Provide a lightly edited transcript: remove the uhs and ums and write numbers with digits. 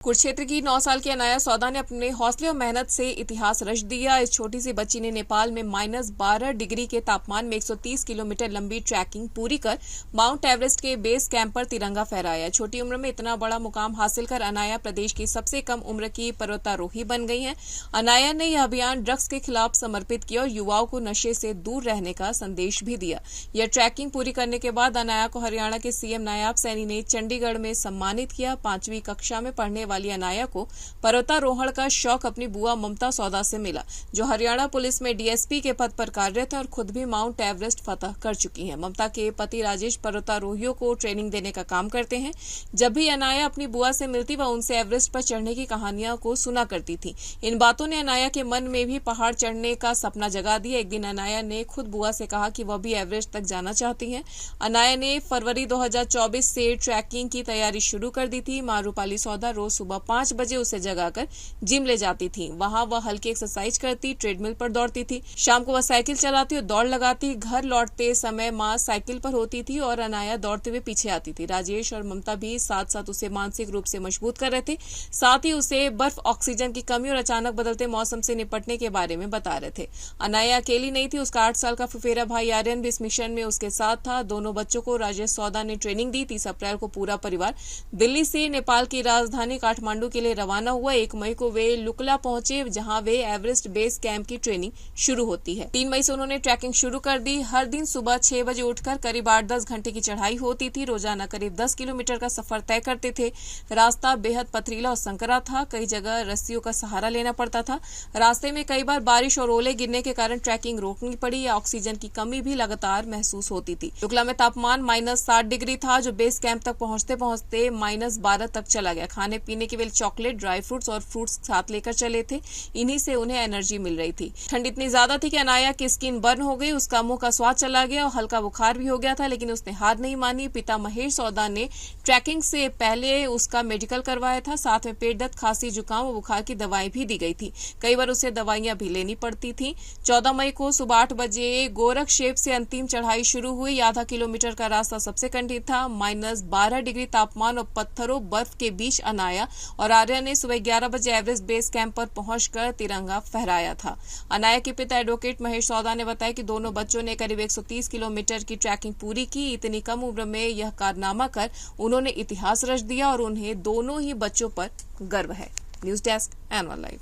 कुरुक्षेत्र की 9 साल की अनाया सौदा ने अपने हौसले और मेहनत से इतिहास रच दिया। इस छोटी सी बच्ची ने नेपाल में -12 डिग्री के तापमान में 130 किलोमीटर लंबी ट्रैकिंग पूरी कर माउंट एवरेस्ट के बेस कैंप पर तिरंगा फहराया। छोटी उम्र में इतना बड़ा मुकाम हासिल कर अनाया प्रदेश की सबसे कम उम्र की पर्वतारोही बन गई हैं। अनाया ने यह अभियान ड्रग्स के खिलाफ समर्पित किया और युवाओं को नशे से दूर रहने का संदेश भी दिया। यह ट्रैकिंग पूरी करने के बाद अनाया को हरियाणा के सीएम नायाब सैनी ने चंडीगढ़ में सम्मानित किया। 5वीं कक्षा में पढ़ने वाली अनाया को पर्वतारोहण का शौक अपनी बुआ ममता सौदा से मिला, जो हरियाणा पुलिस में डीएसपी के पद पर कार्यरत है और खुद भी माउंट एवरेस्ट फतह कर चुकी हैं। ममता के पति राजेश पर्वतारोहियों को ट्रेनिंग देने का काम करते हैं। जब भी अनाया अपनी बुआ से मिलती वह उनसे एवरेस्ट पर चढ़ने की कहानियां को सुना करती थी। इन बातों ने अनाया के मन में भी पहाड़ चढ़ने का सपना जगा दिया। एक दिन अनाया ने खुद बुआ से कहा कि वह भी एवरेस्ट तक जाना चाहती हैं। अनाया ने फरवरी 2024 से ट्रैकिंग की तैयारी शुरू कर दी थी। मां रूपाली सौदा रोज सुबह 5 बजे उसे जगाकर जिम ले जाती थी। वहां वह हल्की एक्सरसाइज करती, ट्रेडमिल पर दौड़ती थी। शाम को वह साइकिल चलाती और दौड़ लगाती। घर लौटते समय मां साइकिल पर होती थी और अनाया दौड़ते हुए पीछे आती थी। राजेश और ममता भी साथ साथ उसे मानसिक रूप से मजबूत कर रहे थे। साथ ही उसे बर्फ, ऑक्सीजन की कमी और अचानक बदलते मौसम से निपटने के बारे में बता रहे थे। अनाया अकेली नहीं थी, उसका 8 साल का फुफेरा भाई आर्यन भी इस मिशन में उसके साथ था। दोनों बच्चों को राजेश सौदा ने ट्रेनिंग दी। 30 अप्रैल को पूरा परिवार दिल्ली से नेपाल की राजधानी काठमांडू के लिए रवाना हुआ। 1 मई को वे लुकला पहुंचे, जहां वे एवरेस्ट बेस कैंप की ट्रेनिंग शुरू होती है। 3 मई से उन्होंने ट्रैकिंग शुरू कर दी। हर दिन सुबह 6 बजे उठकर करीब 8-10 घंटे की चढ़ाई होती थी। रोजाना करीब 10 किलोमीटर का सफर तय करते थे। रास्ता बेहद पथरीला और संकरा था। कई जगह रस्सियों का सहारा लेना पड़ता था। रास्ते में कई बार बारिश और ओले गिरने के कारण ट्रैकिंग रोकनी पड़ी या ऑक्सीजन की कमी भी लगातार महसूस होती थी। लुकला में तापमान -60 डिग्री था, जो बेस कैंप तक पहुंचते पहुंचते -12 तक चला गया। खाने पीने के लिए चॉकलेट, ड्राई फ्रूट्स और फ्रूट्स साथ लेकर चले थे। इन्हीं से उन्हें एनर्जी मिल रही थी। ठंड इतनी ज्यादा थी कि अनाया की स्किन बर्न हो गई, उसका मुंह का स्वाद चला गया और हल्का बुखार भी हो गया था, लेकिन उसने हार नहीं मानी। पिता महेश सौदा ने ट्रैकिंग से पहले उसका मेडिकल करवाया था। साथ में पेट दर्द, खांसी, जुकाम और बुखार की दवाएं भी दी गई थी। कई बार उसे दवाइयां भी लेनी पड़ती थी। 14 मई को सुबह 8 बजे गोरखशेप से अंतिम चढ़ाई शुरू हुई। आधा किलोमीटर का रास्ता सबसे कठिन था। -12 डिग्री तापमान और पत्थरों, बर्फ के बीच अनाया और आर्या ने सुबह 11 बजे एवरेस्ट बेस कैंप पर पहुंचकर तिरंगा फहराया था। अनाया के पिता एडवोकेट महेश सौदा ने बताया कि दोनों बच्चों ने करीब 130 किलोमीटर की ट्रैकिंग पूरी की। इतनी कम उम्र में यह कारनामा कर उन्होंने इतिहास रच दिया और उन्हें दोनों ही बच्चों पर गर्व है। News desk, anyone live.